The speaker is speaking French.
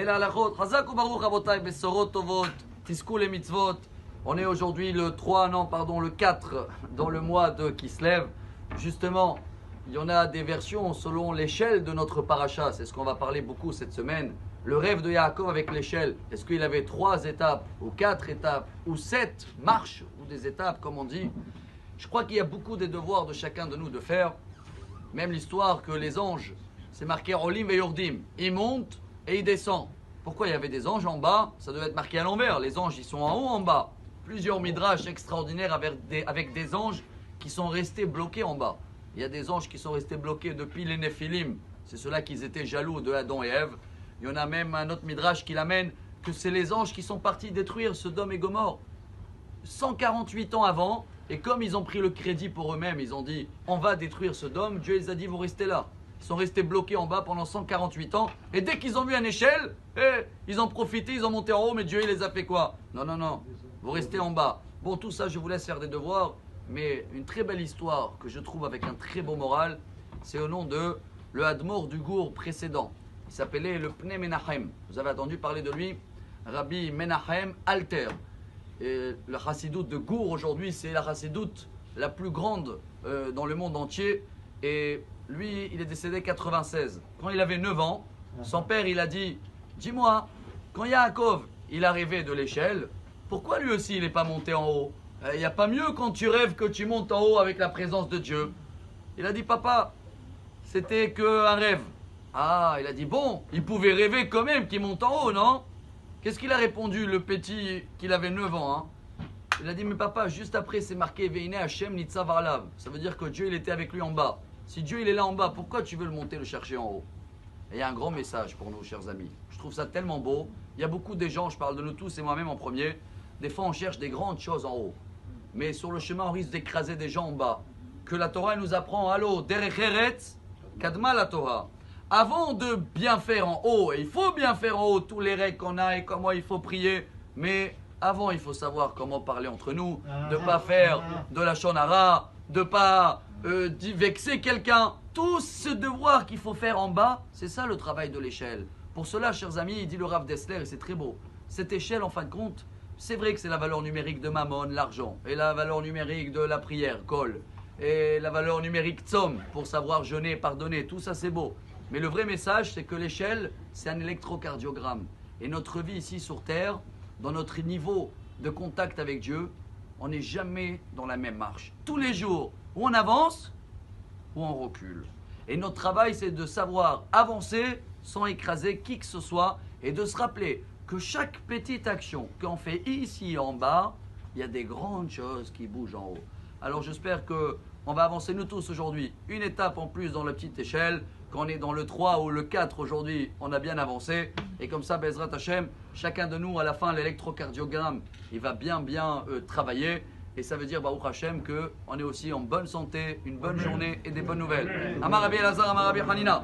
ולהלכות. חזק וברוך רבותיי, בשורות טובות, תזכו למצוות. On est aujourd'hui le 4 dans le mois de Kislev. Justement, il y en a des versions selon l'échelle de notre paracha. C'est ce qu'on va parler beaucoup cette semaine. Le rêve de Yaakov avec l'échelle. Est-ce qu'il avait 3 étapes, ou 4 étapes, ou 7 marches, ou des étapes, comme on dit? Je crois qu'il y a beaucoup des devoirs de chacun de nous de faire. Même l'histoire que les anges, c'est marqué Olim et Yordim. Ils montent et ils descendent. Pourquoi il y avait des anges en bas? Ça devait être marqué à l'envers. Les anges, ils sont en haut, en bas. Plusieurs midrash extraordinaires avec des anges qui sont restés bloqués en bas. Il y a des anges qui sont restés bloqués depuis les Néphilim. C'est ceux-là qui étaient jaloux de Adam et Ève. Il y en a même un autre midrash qui l'amène que c'est les anges qui sont partis détruire Sodome et Gomorrhe 148 ans avant. Et comme ils ont pris le crédit pour eux-mêmes, ils ont dit on va détruire Sodome, Dieu les a dit vous restez là. Ils sont restés bloqués en bas pendant 148 ans. Et dès qu'ils ont vu une échelle, ils ont profité, ils ont monté en haut, mais Dieu il les a fait quoi? Non, vous restez en bas. Bon, tout ça, je vous laisse faire des devoirs. Mais une très belle histoire que je trouve avec un très beau moral, c'est au nom de le Hadmor du Gour précédent. Il s'appelait le Pnei Menachem. Vous avez entendu parler de lui, Rabbi Menachem Alter. Et la chassidoute de Gour aujourd'hui, c'est la chassidoute la plus grande dans le monde entier. Et lui, il est décédé 96. Quand il avait 9 ans, son père, il a dit « Dis-moi, quand Yaakov, il a rêvé de l'échelle, pourquoi lui aussi, il n'est pas monté en haut? Il n'y a pas mieux quand tu rêves que tu montes en haut avec la présence de Dieu. » Il a dit « Papa, c'était qu'un rêve. » Ah, il a dit « Bon, il pouvait rêver quand même qu'il monte en haut, non ?» Qu'est-ce qu'il a répondu, le petit, qu'il avait 9 ans hein? Il a dit « Mais papa, juste après, c'est marqué « Veine Hashem nitzav alav ». Ça veut dire que Dieu, il était avec lui en bas. Si Dieu, il est là en bas, pourquoi tu veux le monter, le chercher en haut? Et il y a un grand message pour nous, chers amis. Je trouve ça tellement beau. Il y a beaucoup de gens, je parle de nous tous et moi-même en premier. Des fois, on cherche des grandes choses en haut. Mais sur le chemin, on risque d'écraser des gens en bas. Que la Torah elle nous apprend, allô, derech eretz, kadma la Torah. Avant de bien faire en haut, et il faut bien faire en haut tous les règles qu'on a et comment il faut prier, mais avant, il faut savoir comment parler entre nous, de ne pas faire de la shonara, de ne pas vexer quelqu'un. Tout ce devoir qu'il faut faire en bas, c'est ça le travail de l'échelle. Pour cela, chers amis, il dit le Rav Dessler, et c'est très beau, cette échelle, en fin de compte, c'est vrai que c'est la valeur numérique de Mammon, l'argent, et la valeur numérique de la prière, Kol, et la valeur numérique Tzom, pour savoir jeûner, pardonner, tout ça c'est beau. Mais le vrai message, c'est que l'échelle, c'est un électrocardiogramme. Et notre vie ici sur Terre, dans notre niveau de contact avec Dieu, on n'est jamais dans la même marche. Tous les jours, ou on avance, ou on recule. Et notre travail, c'est de savoir avancer sans écraser qui que ce soit et de se rappeler que chaque petite action qu'on fait ici en bas, il y a des grandes choses qui bougent en haut. Alors j'espère qu'on va avancer nous tous aujourd'hui. Une étape en plus dans la petite échelle. Quand on est dans le 3 ou le 4 aujourd'hui, on a bien avancé. Et comme ça, Bezrat Hashem, chacun de nous, à la fin, l'électrocardiogramme, il va bien travailler. Et ça veut dire, Baruch Hashem, qu'on est aussi en bonne santé, une bonne journée et des bonnes nouvelles. Amar Rabbi Elazar, Amar Rabbi Hanina.